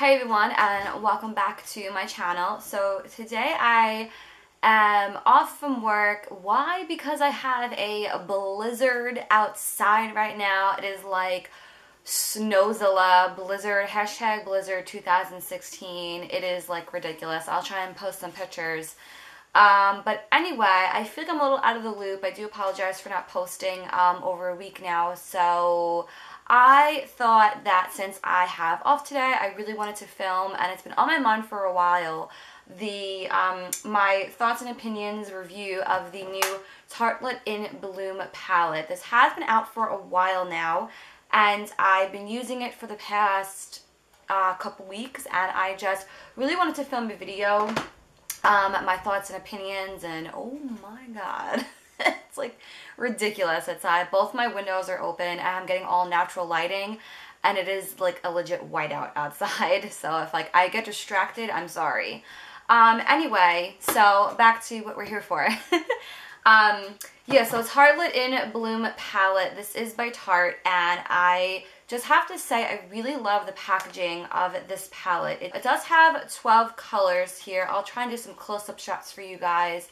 Hey everyone, and welcome back to my channel. So today I am off from work. Why? Because I have a blizzard outside right now. It is like Snowzilla blizzard, hashtag blizzard 2016. It is like ridiculous. I'll try and post some pictures. But anyway, I feel like I'm a little out of the loop. I do apologize for not posting over a week now. So I thought that since I have off today, I really wanted to film, and it's been on my mind for a while, the my thoughts and opinions review of the new Tartelette in Bloom palette. This has been out for a while now, and I've been using it for the past couple weeks, and I just really wanted to film a video, my thoughts and opinions, and oh my god. It's like ridiculous outside. Both my windows are open and I'm getting all natural lighting, and it is like a legit whiteout outside. So if like I get distracted, I'm sorry. Anyway, so back to what we're here for. Yeah, so it's Tartelette in Bloom palette. This is by Tarte, and I just have to say I really love the packaging of this palette. It does have 12 colors here. I'll try and do some close-up shots for you guys.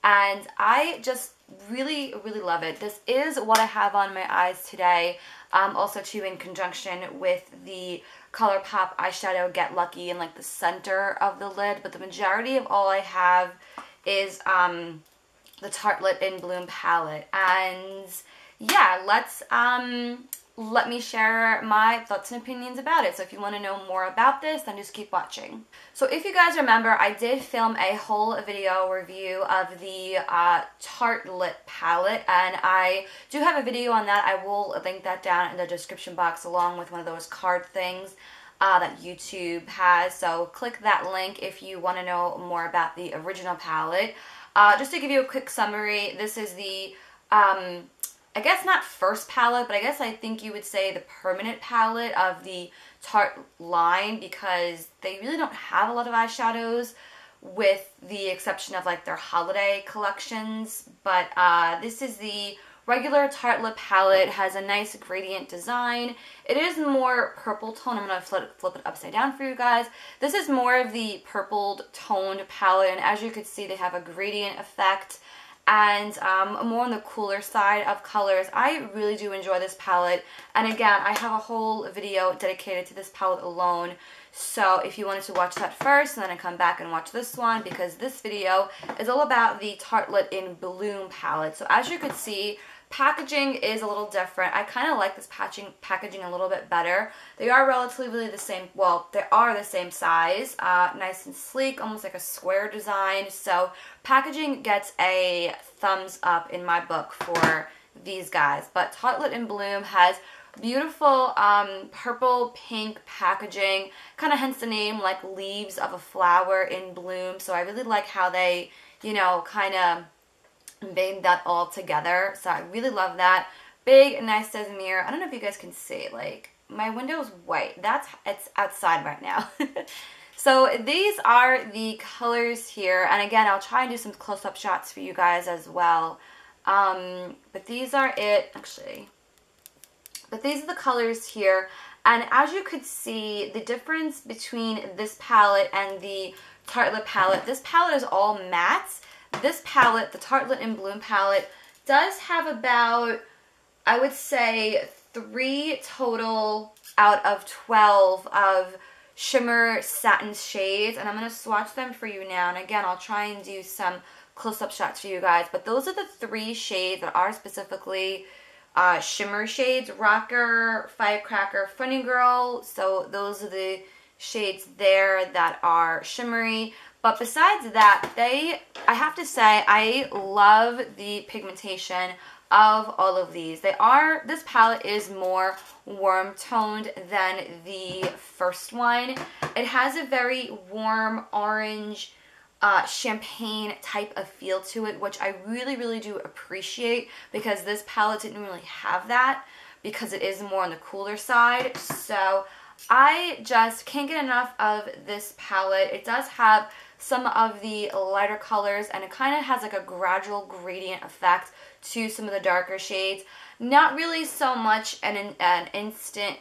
And I just really love it. This is what I have on my eyes today. Also too, in conjunction with the ColourPop eyeshadow Get Lucky in like the center of the lid. But the majority of all I have is the Tartelette in Bloom palette. And yeah, let me share my thoughts and opinions about it. So if you want to know more about this, then just keep watching. So if you guys remember, I did film a whole video review of the Tartelette palette, and I do have a video on that. I will link that down in the description box along with one of those card things that YouTube has. So click that link if you want to know more about the original palette. Just to give you a quick summary, this is the I guess not first palette, but I think you would say the permanent palette of the Tarte line, because they really don't have a lot of eyeshadows with the exception of like their holiday collections. But this is the regular Tartelette palette. It has a nice gradient design. It is more purple tone. I'm going to flip it upside down for you guys. This is more of the purpled toned palette, and as you can see, they have a gradient effect and more on the cooler side of colors. I really do enjoy this palette, and again, I have a whole video dedicated to this palette alone, so if you wanted to watch that first and then come back and watch this one, because this video is all about the Tartelette in Bloom palette. So as you could see, packaging is a little different. I kind of like this packaging a little bit better. They are relatively the same, well, they are the same size, nice and sleek, almost like a square design. So packaging gets a thumbs up in my book for these guys. But Tartelette in Bloom has beautiful purple pink packaging, kind of hence the name, like leaves of a flower in bloom. So I really like how they, you know, kind of made that all together. So I really love that. Big nice size mirror. I don't know if you guys can see, like my window is white. It's outside right now. So these are the colors here, and again, I'll try and do some close-up shots for you guys as well. But these are it, actually. But these are the colors here, and as you could see, the difference between this palette and the Tartelette palette, this palette is all mattes. This palette, the Tartelette in Bloom palette, does have about, I would say, 3 total out of 12 of shimmer satin shades, and I'm going to swatch them for you now. And again, I'll try and do some close-up shots for you guys, but those are the 3 shades that are specifically shimmer shades: Rocker, Firecracker, Funny Girl. So those are the shades there that are shimmery. But besides that, I have to say, I love the pigmentation of all of these. This palette is more warm toned than the first one. It has a very warm orange, champagne type of feel to it, which I really do appreciate, because this palette didn't really have that, because it is more on the cooler side. So I just can't get enough of this palette. It does have some of the lighter colors, and it kind of has like a gradual gradient effect to some of the darker shades. Not really so much an instant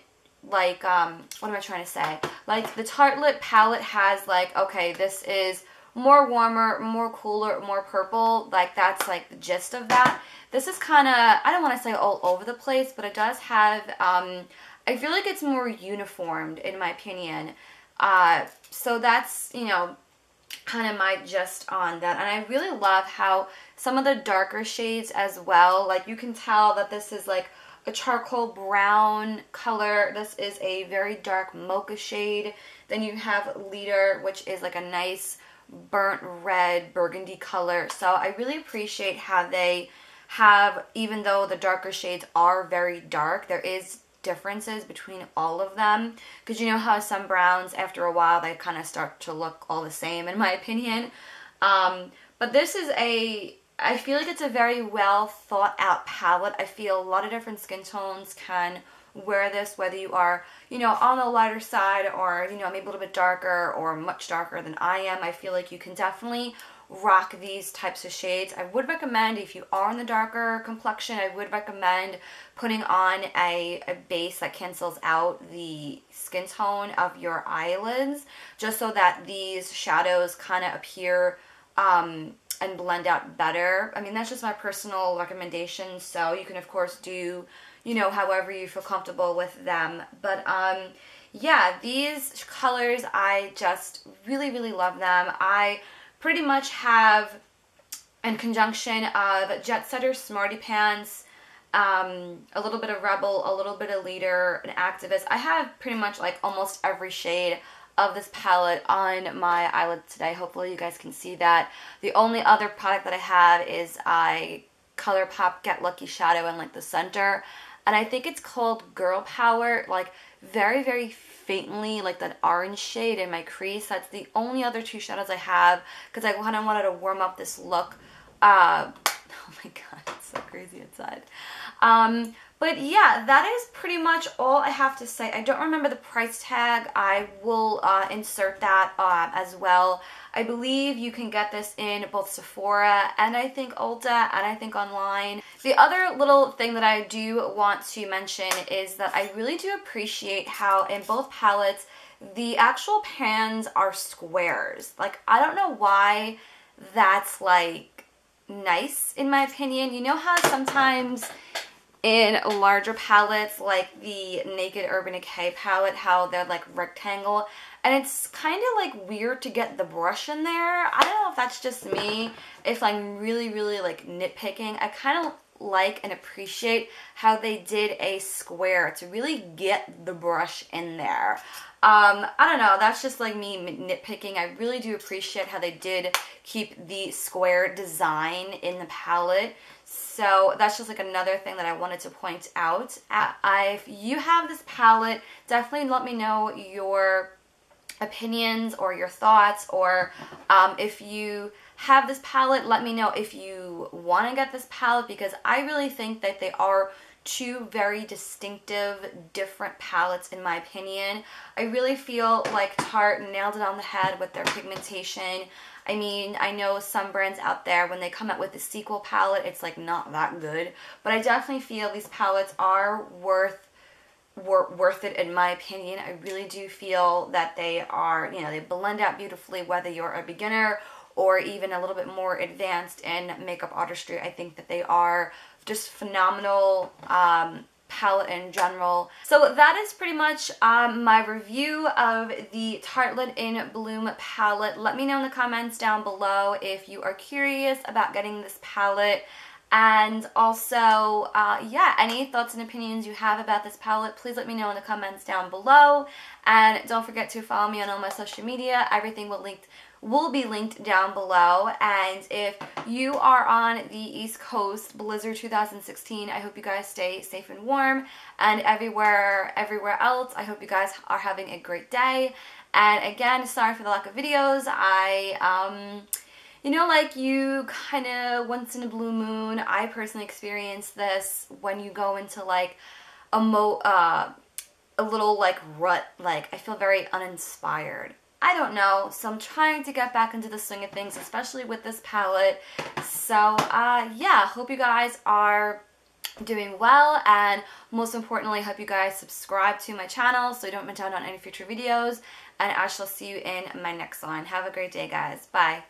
like, what am I trying to say? Like, the Tartelette palette has, like, okay, this is more warmer, more cooler, more purple. Like, that's, like, the gist of that. This is kind of, I don't want to say all over the place, but it does have, I feel like it's more uniformed, in my opinion. So that's, you know, kind of my gist on that. And I really love how some of the darker shades as well, like, you can tell that this is, like, a charcoal brown color. This is a very dark mocha shade. Then you have Leader, which is like a nice burnt red burgundy color. So I really appreciate how they have, even though the darker shades are very dark, there is differences between all of them, because you know how some browns after a while they kind of start to look all the same, in my opinion. But this is I feel like it's a very well thought out palette. I feel a lot of different skin tones can wear this, whether you are, you know, on the lighter side or, you know, maybe a little bit darker or much darker than I am. I feel like you can definitely rock these types of shades. I would recommend, if you are in the darker complexion, I would recommend putting on a base that cancels out the skin tone of your eyelids, just so that these shadows kind of appear and blend out better. I mean, that's just my personal recommendation, so you can of course do, you know, however you feel comfortable with them. But yeah, these colors, I just really, really love them. I pretty much have, in conjunction of Jet Setter, Smarty Pants, a little bit of Rebel, a little bit of Leader, an Activist. I have pretty much like almost every shade of this palette on my eyelids today. Hopefully you guys can see that. The only other product that I have is ColourPop Get Lucky Shadow in like the center, and I think it's called Girl Power, like very, very faintly, like that orange shade in my crease. That's the only other two shadows I have, because I kind of wanted to warm up this look. Oh my god, it's so crazy outside. But yeah, that is pretty much all I have to say. I don't remember the price tag. I will insert that as well. I believe you can get this in both Sephora and I think Ulta and I think online. The other little thing that I do want to mention is that I really do appreciate how in both palettes the actual pans are squares. Like, I don't know why that's like nice in my opinion. You know how sometimes in larger palettes, like the Naked Urban Decay palette, how they're like rectangle, and it's kind of like weird to get the brush in there. I don't know if that's just me, if I'm really, really like nitpicking. I kind of like and appreciate how they did a square to really get the brush in there. I don't know, that's just like me nitpicking. I really do appreciate how they did keep the square design in the palette. So that's just like another thing that I wanted to point out. If you have this palette, definitely let me know your opinions or your thoughts, or if you have this palette, let me know if you want to get this palette, because I really think that they are two very distinctive, different palettes in my opinion. I really feel like Tarte nailed it on the head with their pigmentation. I mean, I know some brands out there, when they come out with the sequel palette, it's like not that good, but I definitely feel these palettes are worth it in my opinion. I really do feel that they are, you know, they blend out beautifully, whether you're a beginner or even a little bit more advanced in makeup artistry. I think that they are just phenomenal palette in general. So that is pretty much my review of the Tartelette in Bloom palette. Let me know in the comments down below if you are curious about getting this palette. And also, yeah, any thoughts and opinions you have about this palette, please let me know in the comments down below. And don't forget to follow me on all my social media. Everything will be linked down below. And if you are on the East Coast, Blizzard 2016, I hope you guys stay safe and warm. And everywhere else, I hope you guys are having a great day. And again, sorry for the lack of videos. You know, like, you kind of, once in a blue moon, I personally experience this when you go into like a little like rut, like I feel very uninspired. I don't know, so I'm trying to get back into the swing of things, especially with this palette. So yeah, hope you guys are doing well, and most importantly, I hope you guys subscribe to my channel so you don't miss out on any future videos, and I shall see you in my next one. Have a great day, guys. Bye.